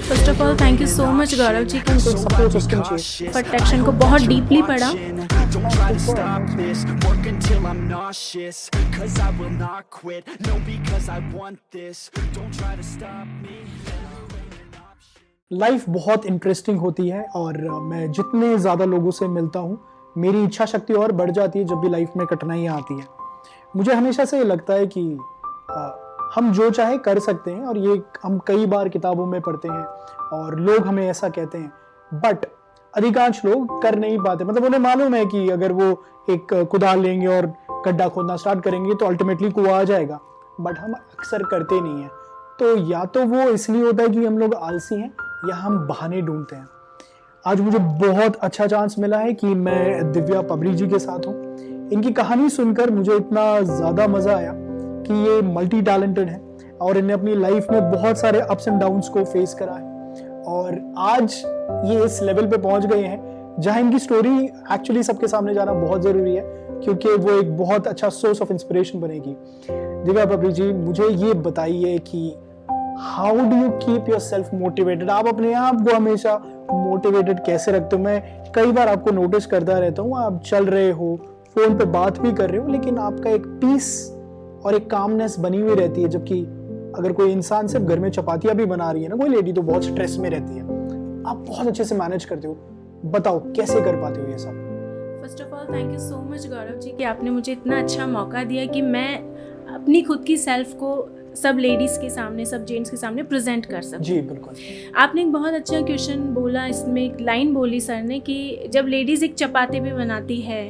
First of all thank you so much Gaurav ji कि support system चाहिए। Protection को बहुत डीपली पढ़ा। Don't try to stop this, work until I'm nauseous, cause I will not quit, no because I want this, don't try to stop me. Life बहुत interesting होती है और मैं जितने ज़्यादा लोगों से मिलता हूँ मेरी इच्छा शक्ति और बढ़ जाती है जब भी लाइफ में कठिनाइयाँ आती हैं। मुझे हमेशा से ये लगता है कि हम जो चाहे कर सकते हैं और ये हम कई बार किताबों में पढ़ते हैं और लोग हमें ऐसा कहते हैं, बट अधिकांश लोग कर नहीं पाते। मतलब उन्हें मालूम है कि अगर वो एक कुदाल लेंगे और गड्ढा खोदना स्टार्ट करेंगे तो अल्टीमेटली कुआं आ जाएगा, बट हम अक्सर करते नहीं हैं। तो या तो वो इसलिए होता है कि हम लोग आलसी हैं या हम बहाने ढूंढते हैं। आज मुझे बहुत अच्छा चांस मिला है कि मैं दिव्या पबरी जी के साथ हूँ। इनकी कहानी सुनकर मुझे इतना ज़्यादा मज़ा आया कि ये मल्टी टैलेंटेड है और इन्हें अपनी लाइफ में बहुत सारे अप्स एंड डाउन्स को फेस करा है और आज ये इस लेवल पे पहुंच गए हैं जहां इनकी स्टोरी एक्चुअली सबके सामने जाना बहुत ज़रूरी है क्योंकि वो एक बहुत अच्छा सोर्स ऑफ इंस्पिरेशन बनेगी। दिव्या पबरी जी, मुझे ये बताइए कि how do you keep your self motivated? आप अपने आप को हमेशा मोटिवेटेड कैसे रखते हो? मैं कई बार आपको नोटिस करता रहता हूँ, आप चल रहे हो, फोन पे बात भी कर रहे हो, लेकिन आपका एक पीस और एक कामनेस बनी हुई रहती है। जबकि अगर कोई इंसान सिर्फ घर में चपातियां भी बना रही है ना, कोई लेडी, तो बहुत स्ट्रेस में रहती है। आप बहुत अच्छे से मैनेज करते हो, बताओ कैसे कर पाते हो ये सब? First of all thank you so much Gaurav ji कि आपने मुझे इतना अच्छा मौका दिया कि मैं अपनी खुद की सेल्फ को सब लेडीज़ के सामने, सब जेंट्स के सामने प्रेजेंट कर सकूं। जी बिल्कुल। आपने एक बहुत अच्छा क्वेश्चन बोला, इसमें एक लाइन बोली सर ने कि जब लेडीज़ एक चपाती भी बनाती है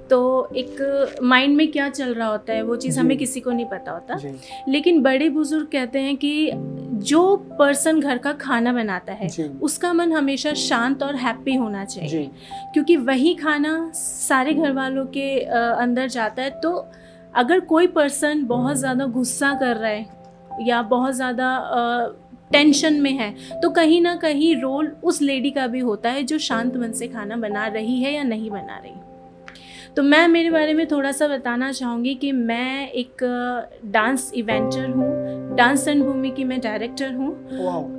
तो एक माइंड में क्या चल रहा होता है वो चीज़ हमें किसी को नहीं पता होता। लेकिन बड़े बुजुर्ग कहते हैं कि जो पर्सन घर का खाना बनाता है उसका मन हमेशा शांत और हैप्पी होना चाहिए, क्योंकि वही खाना सारे घर वालों के अंदर जाता है। तो अगर कोई पर्सन बहुत ज़्यादा गुस्सा कर रहा है या बहुत ज़्यादा टेंशन में है तो कहीं ना कहीं रोल उस लेडी का भी होता है जो शांत मन से खाना बना रही है या नहीं बना रही। तो मैं मेरे बारे में थोड़ा सा बताना चाहूँगी कि मैं एक डांस इवेंटर हूँ, डांस रणभूमि की मैं डायरेक्टर हूँ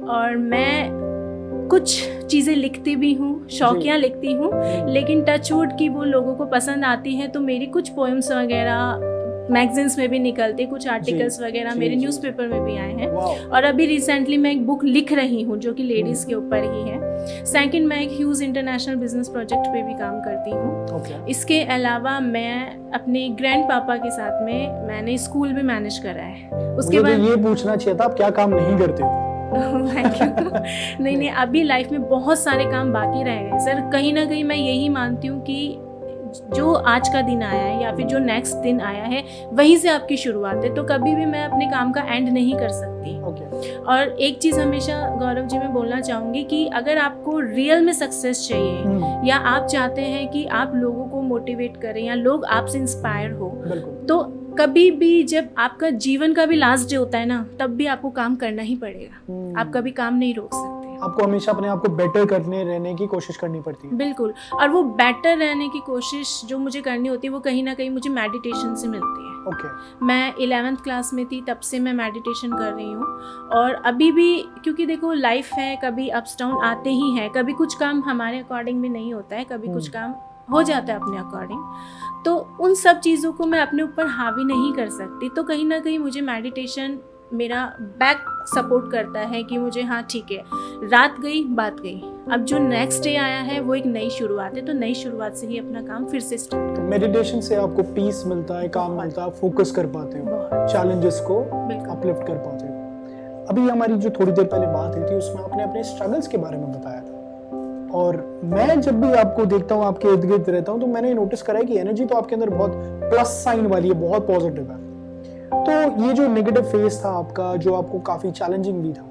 और मैं कुछ चीज़ें लिखती भी हूँ, शौकिया लिखती हूँ, लेकिन टचवुड की वो लोगों को पसंद आती है। तो मेरी कुछ पोएम्स वगैरह मैगजीन्स में भी निकलते, कुछ आर्टिकल्स वगैरह मेरे न्यूज़पेपर में भी आए हैं। और अभी रिसेंटली मैं एक बुक लिख रही हूँ जो कि लेडीज़ के ऊपर ही है। सेकंड, मैं एक ह्यूज इंटरनेशनल बिजनेस प्रोजेक्ट पे भी काम करती हूँ। इसके अलावा मैं अपने ग्रैंड पापा के साथ में मैंने स्कूल भी मैनेज करा है। उसके बाद ये पूछना चाहिए था, आप क्या काम नहीं करते हो? Thank you. नहीं, अभी लाइफ में बहुत सारे काम बाकी रह गए सर। कहीं ना कहीं मैं यही मानती हूँ कि जो आज का दिन आया है या फिर जो नेक्स्ट दिन आया है वहीं से आपकी शुरुआत है। तो कभी भी मैं अपने काम का एंड नहीं कर सकती। और एक चीज़ हमेशा गौरव जी मैं बोलना चाहूँगी कि अगर आपको रियल में सक्सेस चाहिए या आप चाहते हैं कि आप लोगों को मोटिवेट करें या लोग आपसे इंस्पायर हो, तो कभी भी जब आपका जीवन का भी लास्ट डे होता है ना, तब भी आपको काम करना ही पड़ेगा। आप कभी काम नहीं रोक सकते। आपको हमेशा अपने आप को बेटर करने रहने की कोशिश करनी पड़ती है। बिल्कुल। और वो बेटर रहने की कोशिश जो मुझे करनी होती है वो कहीं ना कहीं मुझे मेडिटेशन से मिलती है। मैं 11th क्लास में थी तब से मैं मेडिटेशन कर रही हूँ और अभी भी, क्योंकि देखो लाइफ है, कभी अप्स डाउन आते ही हैं। कभी कुछ काम हमारे अकॉर्डिंग भी नहीं होता है, कभी कुछ काम हो जाता है अपने अकॉर्डिंग। तो उन सब चीज़ों को मैं अपने ऊपर हावी नहीं कर सकती। तो कहीं ना कहीं मुझे मेडिटेशन मेरा बैक सपोर्ट करता है कि मुझे हाँ ठीक है, रात गई बात गई, अब जो नेक्स्ट डे आया है वो एक नई शुरुआत है। तो नई शुरुआत से ही अपना काम फिर से स्टार्ट करो। मेडिटेशन से आपको पीस मिलता है, काम मिलता है, फोकस कर पाते हो, चैलेंजेस को अपलिफ्ट कर पाते हो। अभी हमारी जो थोड़ी देर पहले बात हुई थी उसमें आपने अपने स्ट्रगल्स के बारे में बताया था और मैं जब भी आपको देखता हूँ, आपके इर्द गिर्द रहता हूँ, तो मैंने नोटिस करा है कि एनर्जी तो आपके अंदर बहुत प्लस साइन वाली है, बहुत पॉजिटिव है। तो ये जो नेगेटिव फेज था आपका, जो आपको काफी चैलेंजिंग भी था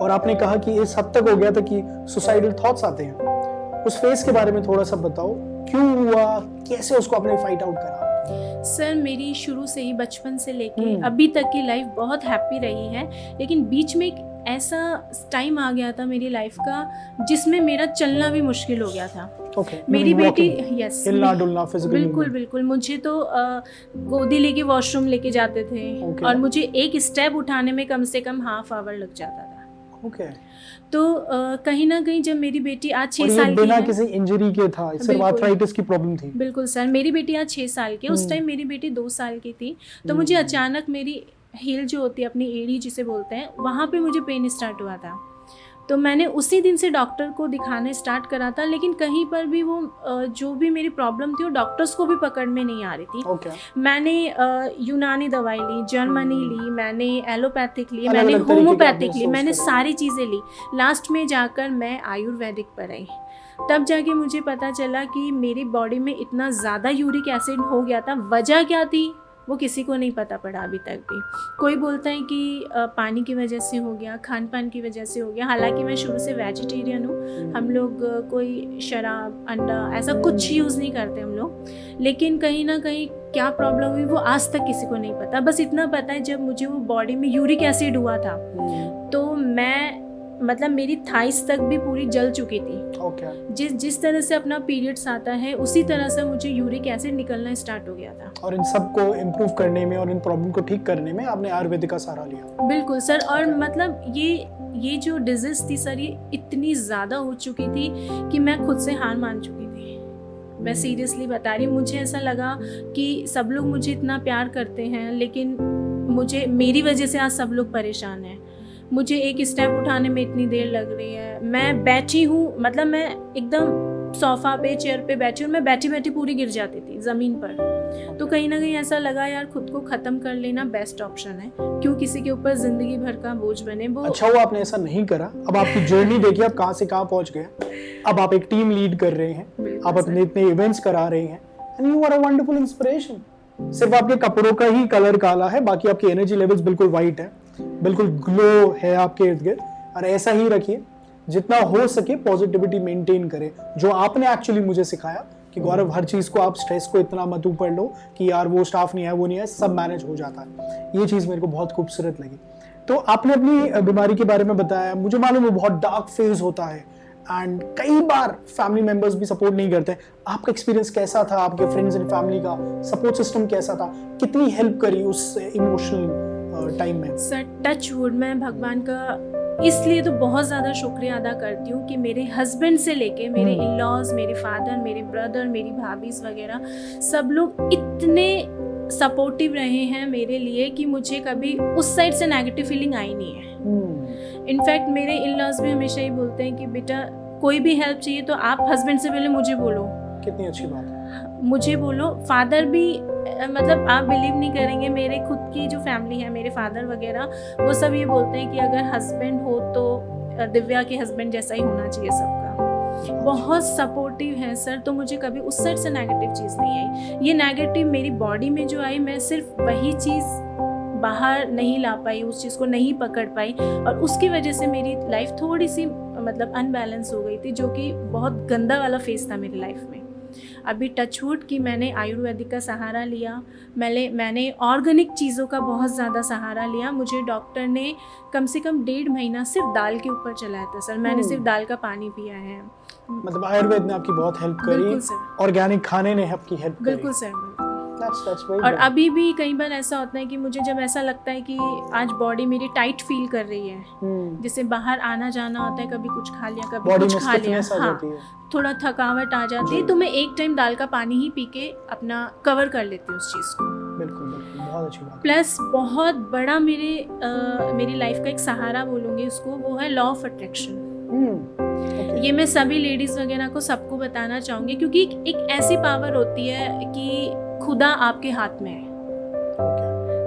और आपने कहा कि इस हद तक हो गया था कि सुसाइडल थॉट्स आते हैं, उस फेज के बारे में थोड़ा सा बताओ। क्यों हुआ, कैसे उसको आपने फाइट आउट करा? सर मेरी शुरू से ही बचपन से लेके अभी तक की लाइफ बहुत हैप्पी रही है, लेकिन बीच में एक ऐसा टाइम आ गया था मेरी लाइफ का जिसमें मेरा चलना भी मुश्किल हो गया था। मेरी बेटी यस बिल्कुल मुझे तो गोदी लेके वॉशरूम लेके जाते थे और मुझे एक स्टेप उठाने में कम से कम हाफ आवर लग जाता था। ओके। तो कहीं ना कहीं जब मेरी बेटी आज 6 और ये साल की बिना है, किसी इंजरी के था, सिर्फ बिल्कुल। आर्थराइटिस की प्रॉब्लम थी। बिल्कुल सर, मेरी बेटी आज 6 साल की है, उस टाइम मेरी बेटी 2 साल की थी। तो मुझे अचानक मेरी हील जो होती है, अपनी एड़ी जिसे बोलते हैं, वहाँ पे मुझे पेन स्टार्ट हुआ था। तो मैंने उसी दिन से डॉक्टर को दिखाना स्टार्ट करा था, लेकिन कहीं पर भी वो जो भी मेरी प्रॉब्लम थी वो डॉक्टर्स को भी पकड़ में नहीं आ रही थी। ओके। मैंने यूनानी दवाई ली, जर्मनी ली, मैंने एलोपैथिक ली, अलग-अलग मैंने तरीके के होम्योपैथिक आपने ली, सोच मैंने करे। सारी चीज़ें ली। लास्ट में जाकर मैं आयुर्वेदिक पर आई। तब जाके मुझे पता चला कि मेरी बॉडी में इतना ज़्यादा यूरिक एसिड हो गया था। वजह क्या थी वो किसी को नहीं पता पड़ा अभी तक भी। कोई बोलता है कि पानी की वजह से हो गया, खान पान की वजह से हो गया। हालांकि मैं शुरू से वेजिटेरियन हूँ, हम लोग कोई शराब, अंडा ऐसा कुछ यूज़ नहीं करते हम लोग। लेकिन कहीं ना कहीं क्या प्रॉब्लम हुई वो आज तक किसी को नहीं पता। बस इतना पता है जब मुझे वो बॉडी में यूरिक एसिड हुआ था तो मैं मतलब मेरी थाइस तक भी पूरी जल चुकी थी। ओके। जिस तरह से अपना पीरियड्स आता है उसी तरह से मुझे यूरिक एसिड निकलना स्टार्ट हो गया था। और इन सब को इम्प्रूव करने में और इन प्रॉब्लम को ठीक करने में आपने आयुर्वेदिक का सहारा लिया। बिल्कुल सर। और मतलब ये जो डिजीज थी सर, ये इतनी ज़्यादा हो चुकी थी कि मैं खुद से हार मान चुकी थी। मैं सीरियसली बता रही हूँ, मुझे ऐसा लगा कि सब लोग मुझे इतना प्यार करते हैं, लेकिन मुझे मेरी वजह से आज सब लोग परेशान हैं। मुझे एक स्टेप उठाने में इतनी देर लग रही है। मैं बैठी हूँ, मतलब मैं एकदम सोफ़ा पे, चेयर पे बैठी हूँ, मैं बैठी बैठी पूरी गिर जाती थी ज़मीन पर। तो कहीं ना कहीं ऐसा लगा यार खुद को ख़त्म कर लेना बेस्ट ऑप्शन है, क्यों किसी के ऊपर ज़िंदगी भर का बोझ बने। वो अच्छा हुआ आपने ऐसा नहीं करा। अब आपकी जर्नी देखिए, आप कहाँ से कहाँ पहुँच गए। अब आप एक टीम लीड कर रहे हैं, आप अपने इतने इवेंट्स करा रहे हैं, and you are a wonderful inspiration. सिर्फ आपके कपड़ों का ही कलर काला है, बाकी आपकी एनर्जी लेवल्स बिल्कुल वाइट है, बिल्कुल ग्लो है आपके इर्द गिर्द। और ऐसा ही रखिए, जितना हो सके पॉजिटिविटी मेंटेन करें। जो आपने एक्चुअली मुझे सिखाया कि गौरव, हर चीज़ को आप स्ट्रेस को इतना मत ऊपर लो कि यार वो स्टाफ नहीं है, वो नहीं है, सब मैनेज हो जाता है। ये चीज़ मेरे को बहुत खूबसूरत लगी। तो आपने अपनी बीमारी के बारे में बताया, मुझे मालूम है बहुत डार्क फेज होता है एंड कई बार फैमिली मेंबर्स भी सपोर्ट नहीं करते। आपका एक्सपीरियंस कैसा था? आपके फ्रेंड्स एंड फैमिली का सपोर्ट सिस्टम कैसा था? कितनी हेल्प करी उस इमोशनल टाइम में? सर टच वुड, मैं भगवान का इसलिए तो बहुत ज़्यादा शुक्रिया अदा करती हूँ कि मेरे हस्बैंड से लेके मेरे इन लॉज, मेरे फादर, मेरे ब्रदर, मेरी भाभीज वगैरह सब लोग इतने सपोर्टिव रहे हैं मेरे लिए कि मुझे कभी उस साइड से नेगेटिव फीलिंग आई नहीं है। इनफैक्ट मेरे इन लॉज भी हमेशा ही बोलते हैं कि बेटा कोई भी हेल्प चाहिए तो आप हस्बैंड से पहले मुझे बोलो। कितनी अच्छी बात है। मुझे बोलो। फादर भी मतलब आप बिलीव नहीं करेंगे, मेरे खुद की जो फैमिली है, मेरे फादर वगैरह, वो सब ये बोलते हैं कि अगर हस्बैंड हो तो दिव्या के हस्बैंड जैसा ही होना चाहिए सबका। बहुत सपोर्टिव है सर। तो मुझे कभी उस साइड से नेगेटिव चीज़ नहीं आई। ये नेगेटिव मेरी बॉडी में जो आई, मैं सिर्फ वही चीज़ बाहर नहीं ला पाई, उस चीज़ को नहीं पकड़ पाई, और उसकी वजह से मेरी लाइफ थोड़ी सी मतलब अनबैलेंस हो गई थी, जो कि बहुत गंदा वाला फेस था मेरी लाइफ में। अभी टचवुड की मैंने आयुर्वेदिक का सहारा लिया, मैंने ऑर्गेनिक चीज़ों का बहुत ज़्यादा सहारा लिया। मुझे डॉक्टर ने कम से कम 1.5 महीना सिर्फ दाल के ऊपर चलाया था सर। मैंने सिर्फ दाल का पानी पिया है। मतलब आयुर्वेद ने आपकी बहुत हेल्प करी, बिल्कुल सर। ऑर्गेनिक खाने ने आपकी हेल्प करी। बिल्कुल सर, बिल्कुल। That's very और good. अभी भी कई बार ऐसा होता है कि मुझे जब ऐसा लगता है कि आज बॉडी मेरी टाइट फील कर रही है, जैसे बाहर आना जाना होता है, कभी कुछ खा लिया, कभी बॉडी कुछ में खा लिया, स्टिफनेस आ जाती है। थोड़ा थकावट आ जाती है, तो मैं एक टाइम दाल का पानी ही पी के अपना कवर कर लेती हूँ उस चीज़ को। बिल्कुल बिल्कुल, बहुत अच्छी बात। प्लस बहुत बड़ा मेरी लाइफ का एक सहारा बोलूँगी उसको, वो है लॉ ऑफ अट्रैक्शन। ये मैं सभी लेडीज़ वगैरह को सबको बताना चाहूँगी, क्योंकि एक ऐसी पावर होती है कि खुदा आपके हाथ में है।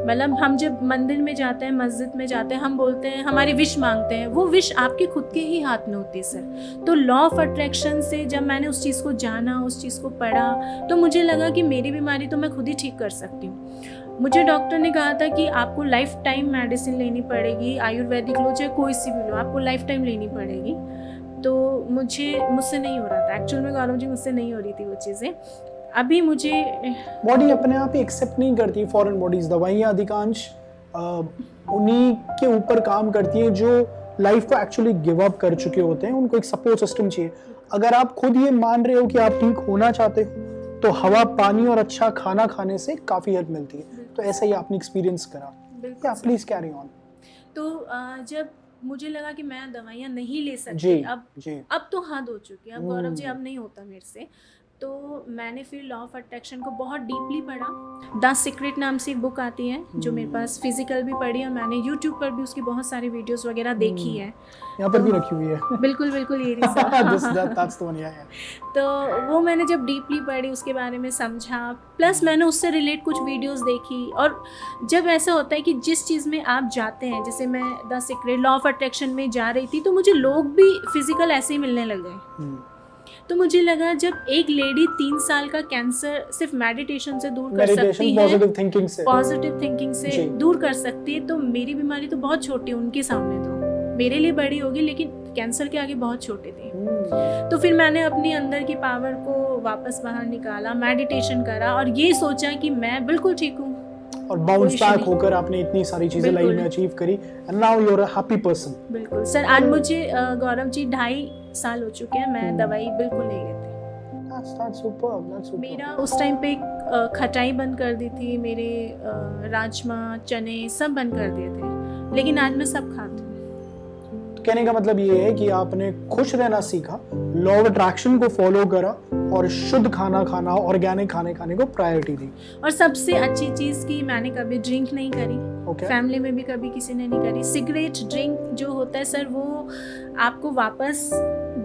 मतलब हम जब मंदिर में जाते हैं, मस्जिद में जाते हैं, हम बोलते हैं, हमारी विश मांगते हैं, वो विश आपके खुद के ही हाथ में होती है सर। तो लॉ ऑफ अट्रैक्शन से जब मैंने उस चीज़ को जाना, उस चीज़ को पढ़ा, तो मुझे लगा कि मेरी बीमारी तो मैं खुद ही ठीक कर सकती हूँ। मुझे डॉक्टर ने कहा था कि आपको लाइफ टाइम मेडिसिन लेनी पड़ेगी, आयुर्वेदिक लो चाहे कोई सी भी लो, आपको लाइफ टाइम लेनी पड़ेगी। तो मुझसे नहीं हो रहा था एक्चुअल में, गौरव जी, मुझसे नहीं हो रही थी वो चीज़ें। अभी मुझे बॉडी अपने आप ही एक्सेप्ट नहीं करती फॉरेन बॉडीज। दवाइयाँ अधिकांश उन्हीं के ऊपर काम करती हैं जो लाइफ को एक्चुअली गिव अप कर चुके होते हैं। उनको एक सपोर्ट सिस्टम चाहिए। अगर आप खुद ये मान रहे हो कि आप ठीक होना चाहते हो, तो हवा, पानी और अच्छा खाना खाने से काफ़ी हेल्प मिलती है। तो ऐसा ही आपने एक्सपीरियंस करा। Please carry on. तो जब मुझे लगा कि मैं दवाइयाँ नहीं ले सकती। जी अब अब तो हद हो चुकी है, अब गौरव जी अब नहीं होता मेरे से। तो मैंने फिर लॉ ऑफ अट्रैक्शन को बहुत डीपली पढ़ा। द सीक्रेट नाम से एक बुक आती है जो मेरे पास फिजिकल भी पढ़ी, और मैंने यूट्यूब पर भी उसकी बहुत सारी वीडियोस वगैरह देखी है। यहाँ पर भी रखी हुई है। बिल्कुल बिल्कुल, ये रही that's the one, yeah. तो वो मैंने जब डीपली पढ़ी, उसके बारे में समझा, प्लस मैंने उससे रिलेट कुछ वीडियोस देखी। और जब ऐसा होता है कि जिस चीज़ में आप जाते हैं, जैसे मैं the secret law of attraction में जा रही थी, तो मुझे लोग भी फिजिकल ऐसे ही मिलने लग गए। तो मुझे लगा जब एक लेडी 3 साल का कैंसर सिर्फ मेडिटेशन से दूर कर सकती है, पॉजिटिव थिंकिंग से दूर कर सकती है, तो मेरी बीमारी तो बहुत छोटी है उनके सामने, तो मेरे लिए बड़ी होगी, लेकिन कैंसर के आगे बहुत छोटे थे। तो फिर मैंने अपनी अंदर की पावर को वापस बाहर निकाला, मेडिटेशन करा, और ये सोचा कि मैं बिल्कुल ठीक हूँ, और बाउंस बैक होकर आपने इतनी सारी चीजें लाइफ में अचीव करी, and now you are a happy person. बिल्कुल सर, आज मुझे गौरव जी 2.5 साल हो चुके हैं, मैं दवाई बिल्कुल नहीं लेती। That's superb. मेरा उस टाइम पे खटाई बंद कर दी थी, मेरे राजमा चने सब बंद कर दिए थे, लेकिन आज मैं सब खाती हूँ। कहने का मतलब ये है कि आपने खुश रहना सीखा, लॉ ऑफ अट्रैक्शन को फॉलो करा, और शुद्ध खाना खाना, ऑर्गेनिक खाने को प्रायोरिटी दी। और सबसे अच्छी चीज़ की, मैंने कभी ड्रिंक नहीं करी। फैमिली में भी कभी किसी ने नहीं करी। सिगरेट, ड्रिंक जो होता है सर, वो आपको वापस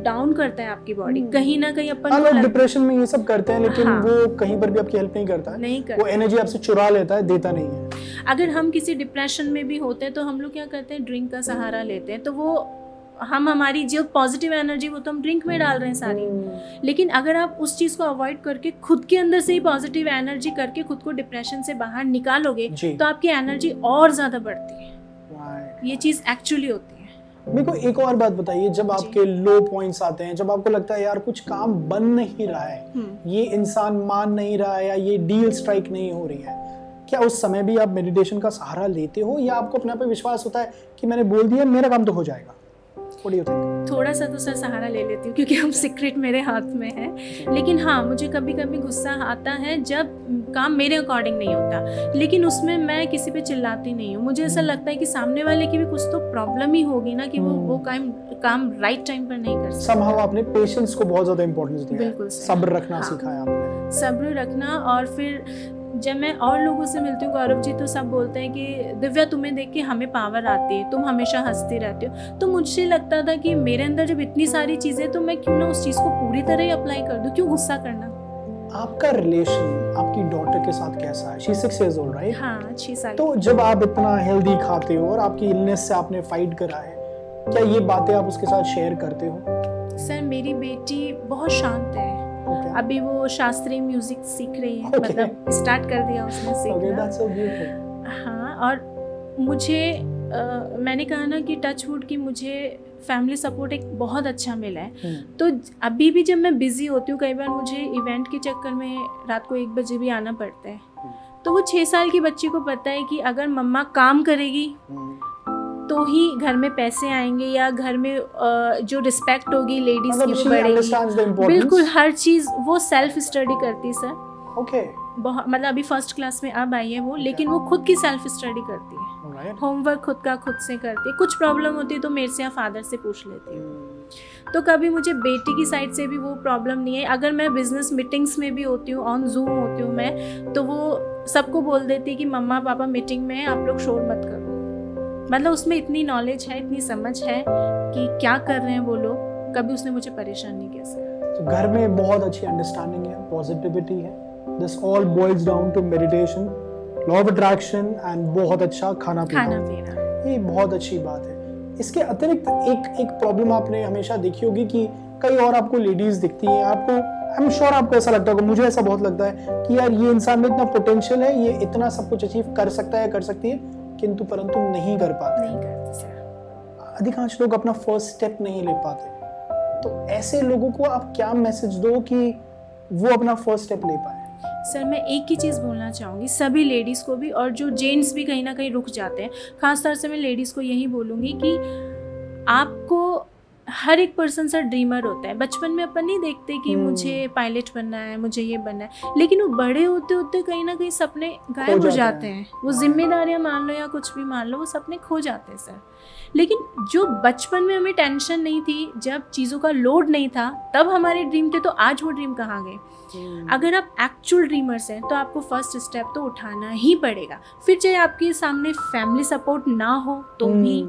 डाउन करता है आपकी बॉडी, कहीं ना कहीं अपन लोग डिप्रेशन में ये सब करते हैं, लेकिन हाँ, वो कहीं पर भी आपकी हेल्प नहीं करता है, नहीं करता। वो एनर्जी आपसे चुरा लेता है, देता नहीं है। अगर हम किसी डिप्रेशन में भी होते हैं तो हम लोग क्या करते हैं, ड्रिंक का सहारा लेते हैं, तो वो हम हमारी जो पॉजिटिव एनर्जी वो तो हम ड्रिंक में डाल रहे हैं सारी। लेकिन अगर आप उस चीज़ को अवॉइड करके खुद के अंदर से ही पॉजिटिव एनर्जी करके खुद को डिप्रेशन से बाहर निकालोगे, तो आपकी एनर्जी और ज़्यादा बढ़ती है। ये चीज़ एक्चुअली होती है। मेरे को एक और बात बताइए, जब आपके लो पॉइंट्स आते हैं, जब आपको लगता है यार कुछ काम बन नहीं रहा है, ये इंसान मान नहीं रहा है, या ये डील स्ट्राइक नहीं हो रही है, क्या उस समय भी आप मेडिटेशन का सहारा लेते हो, या आपको अपने आप पे विश्वास होता है कि मैंने बोल दिया मेरा काम तो हो जाएगा? What do you think? थोड़ा सा तो सर सहारा ले लेती हूँ, क्योंकि हम सीक्रेट मेरे हाथ में है। लेकिन हाँ, मुझे कभी कभी गुस्सा आता है जब काम मेरे अकॉर्डिंग नहीं होता, लेकिन उसमें मैं किसी पे चिल्लाती नहीं हूँ। मुझे ऐसा लगता है कि सामने वाले की भी कुछ तो प्रॉब्लम ही होगी ना, कि वो काम राइट टाइम पर नहीं कर सकता। Somehow आपने पेशेंस को बहुत ज्यादा इंपॉर्टेंस दिया। बिल्कुल, सब्र रखना सिखाया आपने। सब्र रखना। और फिर जब मैं और लोगों से मिलती हूँ गौरव जी, तो सब बोलते हैं कि दिव्या तुम्हें देख के हमें पावर आती है, तुम हमेशा हंसती रहती हो। तो मुझे लगता था कि मेरे अंदर जब इतनी सारी चीज़ें, तो मैं क्यों ना उस चीज़ को पूरी तरह ही अप्लाई कर दूँ, क्यों गुस्सा करना। आपका रिलेशन आपकी डॉटर के साथ कैसा है? She is 6 years old, right? हाँ, 6 साल। तो जब आप इतना हेल्दी खाते हो और आपकी इलनेस से आपने फाइट करा है, क्या ये बातें आप उसके साथ शेयर करते हो? सर मेरी बेटी बहुत शांत है। अभी वो शास्त्रीय म्यूजिक सीख रही है, मतलब स्टार्ट कर दिया उसने सीखना। That's so beautiful. हाँ, और मुझे मैंने कहा ना कि टच वुड की मुझे फैमिली सपोर्ट एक बहुत अच्छा मिला है। तो अभी भी जब मैं बिजी होती हूँ, कई बार मुझे इवेंट के चक्कर में रात को 1 बजे भी आना पड़ता है, तो वो 6 साल की बच्ची को पता है कि अगर मम्मा काम करेगी तो ही घर में पैसे आएंगे, या घर में जो रिस्पेक्ट होगी लेडीज की वो बढ़ेगी। बिल्कुल, हर चीज़ वो सेल्फ स्टडी करती सर। बहुत, मतलब अभी 1st क्लास में अब आई है वो, लेकिन वो खुद की सेल्फ स्टडी करती है। होमवर्क खुद का खुद से करती है। कुछ प्रॉब्लम होती है तो मेरे से या फादर से पूछ लेती है। तो कभी मुझे बेटी की साइड से भी वो प्रॉब्लम नहीं है। अगर मैं बिजनेस मीटिंग्स में भी होती हूँ, ऑन जूम होती हूँ मैं, तो वो सबको बोल देती है कि मम्मा पापा मीटिंग में है, आप लोग शोर मत करो। मतलब उसमें इतनी नॉलेज है, इतनी समझ है कि क्या कर रहे हैं वो लोग। कभी उसने मुझे परेशान नहीं किया सर। तो घर में बहुत अच्छी अंडरस्टैंडिंग है, पॉजिटिविटी है। This all boils down to meditation, law of attraction and बहुत अच्छा खाना पीना। ये बहुत अच्छी बात है। इसके अतिरिक्त एक प्रॉब्लम आपने हमेशा देखी होगी कि कई और आपको लेडीज दिखती हैं, आपको आई एम श्योर आपको ऐसा लगता होगा, मुझे ऐसा बहुत लगता है कि यार ये इंसान में इतना पोटेंशियल है, ये इतना सब कुछ अचीव कर सकता है, कर सकती है, किंतु परंतु नहीं कर पाते। नहीं करते सर। अधिकांश लोग अपना फर्स्ट स्टेप नहीं ले पाते। तो ऐसे लोगों को आप क्या मैसेज दो कि वो अपना फर्स्ट स्टेप ले पाए? सर मैं एक ही चीज़ बोलना चाहूँगी सभी लेडीज़ को भी, और जो जेंट्स भी कहीं ना कहीं रुक जाते हैं, खासतौर से मैं लेडीज़ को यही बोलूँगी कि आपको हर एक पर्सन सर ड्रीमर होता है। बचपन में अपन नहीं देखते कि मुझे पायलट बनना है, मुझे ये बनना है, लेकिन वो बड़े होते होते कहीं ना कहीं सपने गायब हो जाते हैं। वो जिम्मेदारियां मान लो या कुछ भी मान लो, वो सपने खो जाते हैं सर। लेकिन जो बचपन में हमें टेंशन नहीं थी, जब चीज़ों का लोड नहीं था, तब हमारे ड्रीम थे, तो आज वो ड्रीम कहाँ गए? अगर आप एक्चुअल ड्रीमर्स हैं तो आपको फर्स्ट स्टेप तो उठाना ही पड़ेगा। फिर चाहे आपके सामने फैमिली सपोर्ट ना हो तो भी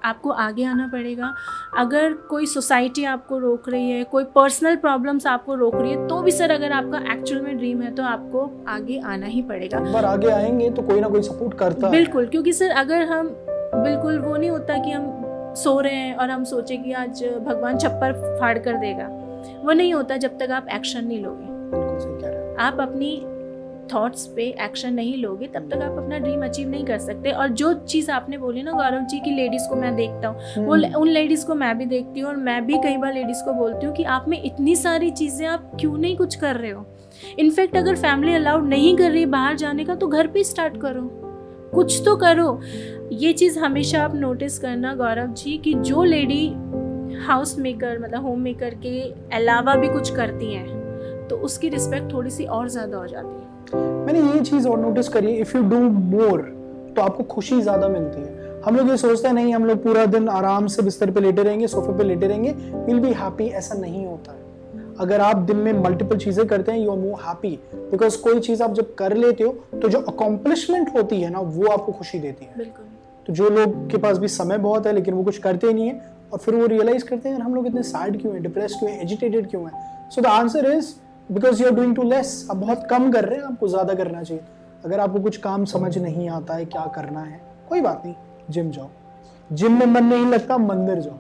आपको आगे आना पड़ेगा। अगर कोई सोसाइटी आपको रोक रही है, कोई पर्सनल प्रॉब्लम्स आपको रोक रही है, तो भी सर अगर आपका एक्चुअल में ड्रीम है तो आपको आगे आना ही पड़ेगा। एक बार आगे आएंगे तो कोई ना कोई सपोर्ट करता है। बिल्कुल, क्योंकि सर अगर हम बिल्कुल वो नहीं होता कि हम सो रहे हैं और हम सोचे कि आज भगवान छप्पर फाड़ कर देगा, वो नहीं होता जब तक आप एक्शन नहीं लोगे। बिल्कुल सही कह रहे हैं। आप अपनी थॉट्स पे एक्शन नहीं लोगे तब तक आप अपना ड्रीम अचीव नहीं कर सकते। और जो चीज़ आपने बोली ना गौरव जी की लेडीज़ को मैं देखता हूँ, वो उन लेडीज़ को मैं भी देखती हूँ, और मैं भी कई बार लेडीज़ को बोलती हूँ कि आप में इतनी सारी चीज़ें, आप क्यों नहीं कुछ कर रहे हो? इनफैक्ट अगर फैमिली अलाउड नहीं कर रही है बाहर जाने का तो घर पे स्टार्ट करो, कुछ तो करो। ये चीज़ हमेशा आप नोटिस करना गौरव जी कि जो लेडी हाउस मेकर मतलब होम मेकर के अलावा भी कुछ करती हैं तो उसकी रिस्पेक्ट थोड़ी सी और ज़्यादा हो जाती है। मैंने ये चीज़ और नोटिस करी है, इफ़ यू डू मोर तो आपको खुशी ज़्यादा मिलती है। हम लोग ये सोचते हैं नहीं, हम लोग पूरा दिन आराम से बिस्तर पे लेटे रहेंगे, सोफे पे लेटे रहेंगे, विल बी हैप्पी। ऐसा नहीं होता है। अगर आप दिन में मल्टीपल चीज़ें करते हैं, you are more happy, because कोई चीज़ आप जब कर लेते हो तो जो अकॉम्प्लिशमेंट होती है ना, वो आपको खुशी देती है। बिल्कुल। तो जो लोग के पास भी समय बहुत है लेकिन वो कुछ करते नहीं है, और फिर वो रियलाइज करते हैं हम लोग इतने सैड क्यों हैं, डिप्रेस क्यों हैं, एजिटेटेड क्यों हैं। So the answer is because you are doing too less. आप बहुत कम कर रहे हैं, आपको ज़्यादा करना चाहिए। अगर आपको कुछ काम समझ नहीं आता है क्या करना है, कोई बात नहीं, जिम जाओ। जिम में मन नहीं लगता, मंदिर जाओ,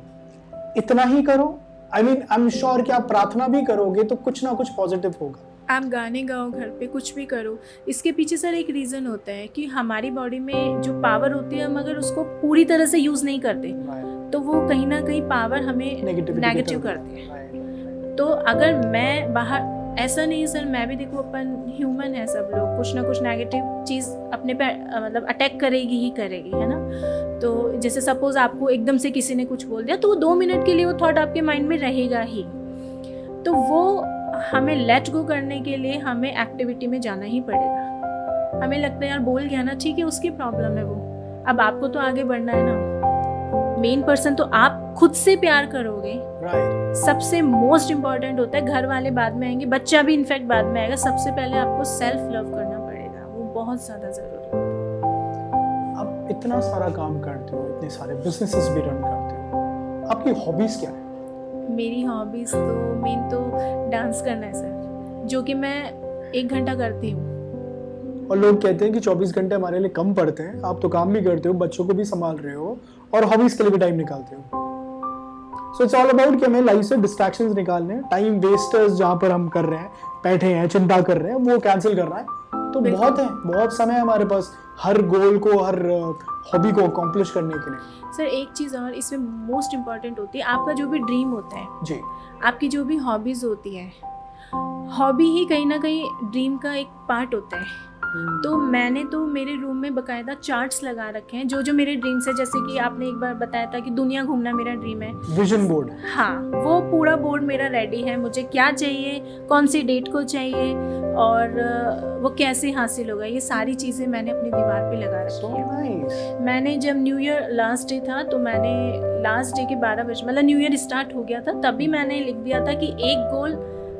इतना ही करो। आई एम श्योर कि आप प्रार्थना भी करोगे तो कुछ ना कुछ पॉजिटिव होगा। आप गाने गाओ, घर पे कुछ भी करो। इसके पीछे सर एक रीज़न होता है कि हमारी बॉडी में जो पावर होती है, हम अगर उसको पूरी तरह से यूज़ नहीं करते तो वो कहीं ना कहीं पावर हमें नेगेटिव करती है। तो अगर मैं बाहर, ऐसा नहीं है सर, मैं भी देखो, अपन ह्यूमन है सब लोग, कुछ ना कुछ नेगेटिव चीज़ अपने पे मतलब अटैक करेगी ही करेगी, है ना। तो जैसे सपोज आपको एकदम से किसी ने कुछ बोल दिया तो वो 2 मिनट के लिए वो थॉट आपके माइंड में रहेगा ही। तो वो हमें लेट गो करने के लिए हमें एक्टिविटी में जाना ही पड़ेगा। हमें लगता है यार बोल गया ना, ठीक है, उसकी प्रॉब्लम है वो, अब आपको तो आगे बढ़ना है ना। मेन पर्सन तो आप खुद से प्यार करोगे, सबसे मोस्ट इम्पॉर्टेंट होता है। घर वाले बाद में आएंगे, बच्चा भी इनफैक्ट बाद में आएगा। सबसे पहले आपको सेल्फ लव करना पड़ेगा, वो बहुत ज़्यादा ज़रूरी है। आप इतना सारा काम करते हो, इतने सारे बिजनेसेस भी रन करते हो, आपकी हॉबीज़ क्या है? मेरी हॉबीज़ तो मेन तो डांस करना है सर, जो कि मैं 1 घंटा करती हूँ। और लोग कहते हैं कि 24 घंटे हमारे लिए कम पड़ते हैं। आप तो काम भी करते हो, बच्चों को भी संभाल रहे हो और हॉबीज़ के लिए भी टाइम निकालते हो। सो इट्स ऑल अबाउट कि हमें लाइफ से डिस्ट्रैक्शंस निकालने हैं। टाइम वेस्टर्स जहाँ पर हम कर रहे हैं, बैठे हैं, चिंता कर रहे हैं, वो कैंसिल करना है। तो बहुत है, बहुत समय है हमारे पास हर गोल को, हर हॉबी को अकॉम्प्लिश करने के लिए। सर एक चीज़ और इसमें मोस्ट इम्पॉर्टेंट होती है, आपका जो भी ड्रीम होता है जी, आपकी जो भी हॉबीज़ होती है, हॉबी ही कहीं ना कहीं ड्रीम का एक पार्ट होता है। तो मैंने तो मेरे रूम में बकायदा चार्ट्स लगा रखे हैं जो जो मेरे ड्रीम्स है। जैसे कि आपने एक बार बताया था कि दुनिया घूमना मेरा ड्रीम है, विजन बोर्ड। हाँ, वो पूरा बोर्ड मेरा रेडी है। मुझे क्या चाहिए, कौन सी डेट को चाहिए और वो कैसे हासिल होगा, ये सारी चीज़ें मैंने अपनी दीवार पे लगा रखी है। मैंने जब न्यू ईयर लास्ट डे था तो मैंने लास्ट डे के 12 बजे, मतलब न्यू ईयर स्टार्ट हो गया था, तभी मैंने लिख दिया था कि एक गोल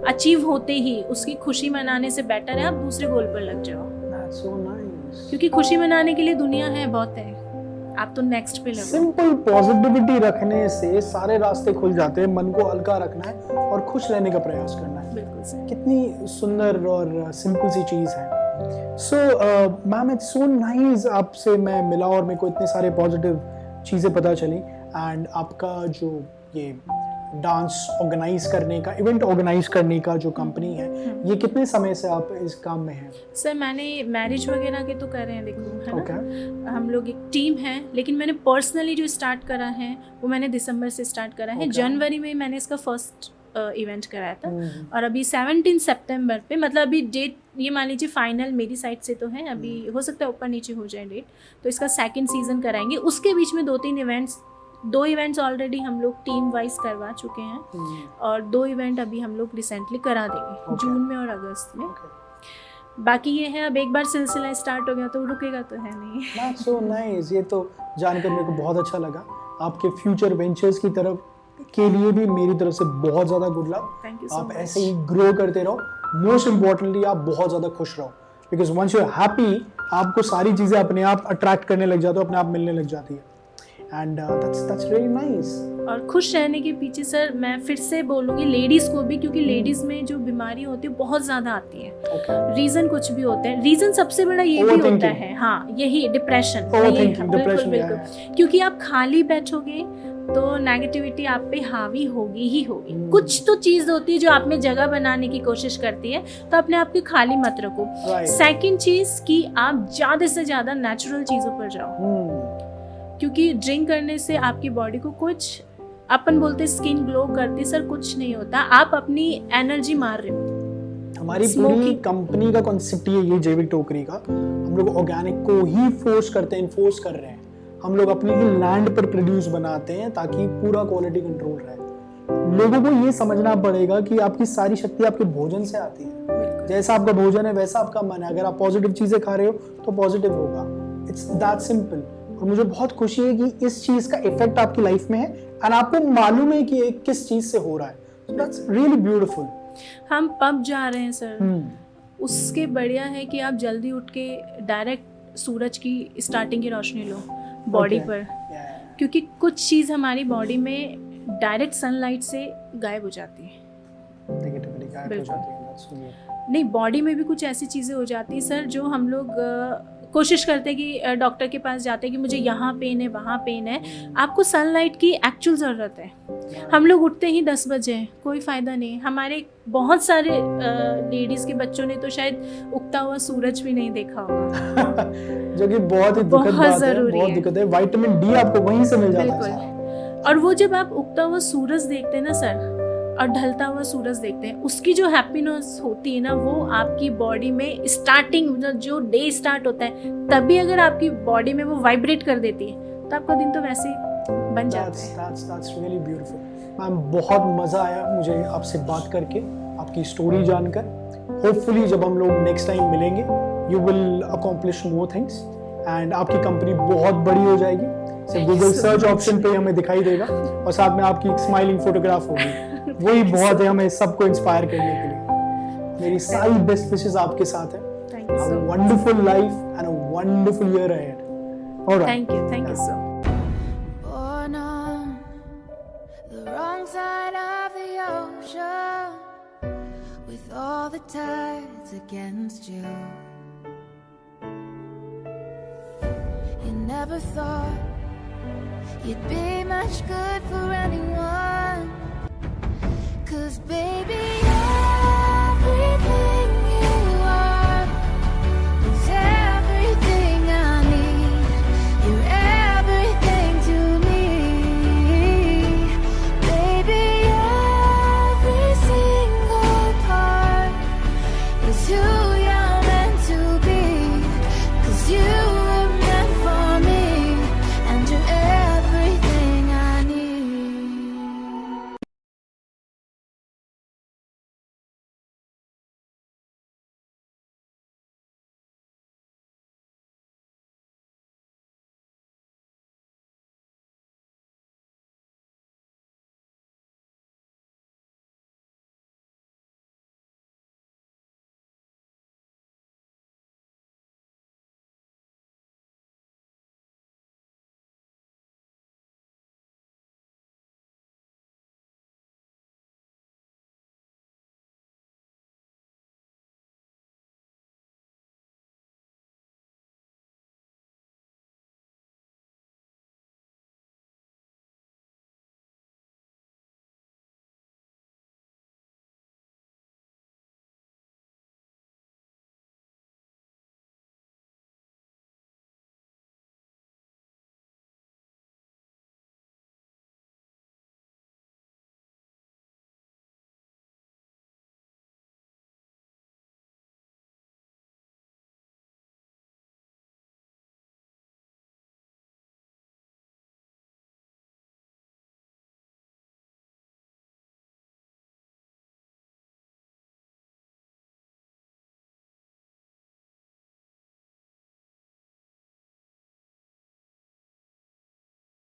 अचीव होते ही उसकी खुशी मनाने से बेटर है आप दूसरे गोल पर लग जाओ। So nice. क्योंकि खुशी मनाने के लिए दुनिया है, बहुत है, आप तो नेक्स्ट पे लगो। सिंपल पॉजिटिविटी रखने से सारे रास्ते खुल जाते हैं। मन को हल्का रखना है और खुश रहने का प्रयास करना है। बिल्कुल सर। कितनी सुंदर और सिंपल सी चीज़ है। So ma'am, it's so nice, आपसे मैं मिला और मेरे को इतने सारे पॉजिटिव चीज़ें पता चली। एंड आपका जो ये डांस ऑर्गेनाइज करने का, इवेंट ऑर्गेनाइज करने का जो कंपनी है, ये कितने समय से आप इस काम में हैं? सर मैंने मैरिज वगैरह के तो कर रहे हैं, देखो, है ना। Okay. हम लोग एक टीम है, लेकिन मैंने पर्सनली जो स्टार्ट करा है वो मैंने दिसंबर से स्टार्ट करा है। Okay. जनवरी में मैंने इसका फर्स्ट इवेंट कराया था और अभी 17 सितंबर पे, मतलब अभी डेट ये मान लीजिए फाइनल मेरी साइड से तो है, अभी हो सकता है ऊपर नीचे हो जाए डेट, तो इसका 2nd सीज़न कराएंगे। उसके बीच में 2 इवेंट्स ऑलरेडी हम लोग टीम वाइज करवा चुके हैं और 2 इवेंट अभी हम लोग रिसेंटली करा देंगे, जून में और अगस्त में। बाकी ये है, अब एक बार सिलसिला स्टार्ट हो गया तो रुकेगा तो है नहीं। That's so nice. ये तो जानकर मेरे को बहुत अच्छा लगा। आपके फ्यूचर वेंचर्स की तरफ के लिए भी मेरी तरफ से बहुत ज़्यादा गुड लक। थैंक यू सो आप मच। ऐसे ही ग्रो करते रहो, मोस्ट इम्पोर्टेंटली आप बहुत ज़्यादा खुश रहो, because once you are happy आपको सारी चीज़ें अपने आप अट्रैक्ट करने लग जाती है, अपने आप मिलने लग जाती है, एंड दैट्स रियली नाइस। और खुश रहने के पीछे सर मैं फिर से बोलूँगी लेडीज़ को भी, क्योंकि लेडीज़ में जो बीमारी होती है बहुत ज़्यादा आती है। रीज़न कुछ भी होते हैं, रीज़न सबसे बड़ा ये भी होता है, हाँ यही डिप्रेशन। बिल्कुल बिल्कुल, क्योंकि आप खाली बैठोगे तो नेगेटिविटी आप पे हावी होगी ही होगी। कुछ तो चीज़ होती है जो आप में जगह बनाने की कोशिश करती है, तो अपने आप को खाली मत रखो। सेकंड चीज़ कि आप ज़्यादा से ज़्यादा नेचुरल चीज़ों पर जाओ, क्योंकि ड्रिंक करने से आपकी बॉडी को कुछ, अपन बोलते स्किन ग्लो करती, सर कुछ नहीं होता, आप अपनी एनर्जी मार रहे हो। हमारी पूरी कंपनी का कॉन्सेप्ट ये जैविक टोकरी का, हम लोग ऑर्गेनिक को ही फोर्स करते हैं, इन्फोर्स कर रहे हैं। हम लोग अपनी ही लैंड पर प्रोड्यूस बनाते हैं ताकि पूरा क्वालिटी कंट्रोल रहे। लोगों को ये समझना पड़ेगा कि आपकी सारी शक्ति आपके भोजन से आती है। जैसा आपका भोजन है वैसा आपका मन है। अगर आप पॉजिटिव चीजें खा रहे हो तो पॉजिटिव होगा। It's that simple. और मुझे बहुत खुशी है कि इस चीज का इफेक्ट आपकी लाइफ में है एंड आपको मालूम है कि किस चीज से हो रहा है। That's really beautiful. हम पब जा रहे हैं सर, उसके बढ़िया है कि आप जल्दी उठ के डायरेक्ट सूरज की स्टार्टिंग की रोशनी लो बॉडी पर, क्योंकि कुछ चीज़ हमारी बॉडी में डायरेक्ट सनलाइट से गायब हो जाती है। नेगेटिविटी गायब हो जाती है। नहीं, बॉडी में भी कुछ ऐसी चीज़ें हो जाती हैं सर जो हम लोग कोशिश करते हैं कि डॉक्टर के पास जाते हैं कि मुझे यहाँ पेन है, वहाँ पेन है। आपको सनलाइट की एक्चुअल ज़रूरत है। हम लोग उठते ही 10 बजे, कोई फ़ायदा नहीं। हमारे बहुत सारे लेडीज़ के बच्चों ने तो शायद उगता हुआ सूरज भी नहीं देखा होगा जो कि बहुत ही दुखद बात है, बहुत दुखद है। विटामिन डी आपको वहीं से मिल जाता है। बिल्कुल। और वो जब आप उगता हुआ सूरज देखते हैं ना सर, और ढलता हुआ सूरज देखते हैं, उसकी जो हैप्पीनेस होती है ना, वो आपकी बॉडी में स्टार्टिंग जो डे स्टार्ट होता है, तभी अगर आपकी बॉडी में वो वाइब्रेट कर देती है तो आपका दिन तो वैसे बन जाता है। That's really beautiful. मैम बहुत मज़ा आया मुझे आपसे बात करके, आपकी स्टोरी जानकर। होपफुली जब हम लोग नेक्स्ट टाइम मिलेंगे you will accomplish more things and आपकी कंपनी बहुत बड़ी हो जाएगी। गूगल सर्च ऑप्शन पे हमें दिखाई देगा और साथ में आपकी एक स्माइलिंग फोटोग्राफ होगी। वही बहुत है हमें सबको इंस्पायर करने के लिए। मेरी सारी बेस्ट विशेस आपके साथ है। Thank you so much. Wonderful life and a wonderful year ahead. Alright, thank you so much. Born on the wrong side of the ocean, with all the tides against you. You never thought you'd be much good for anyone.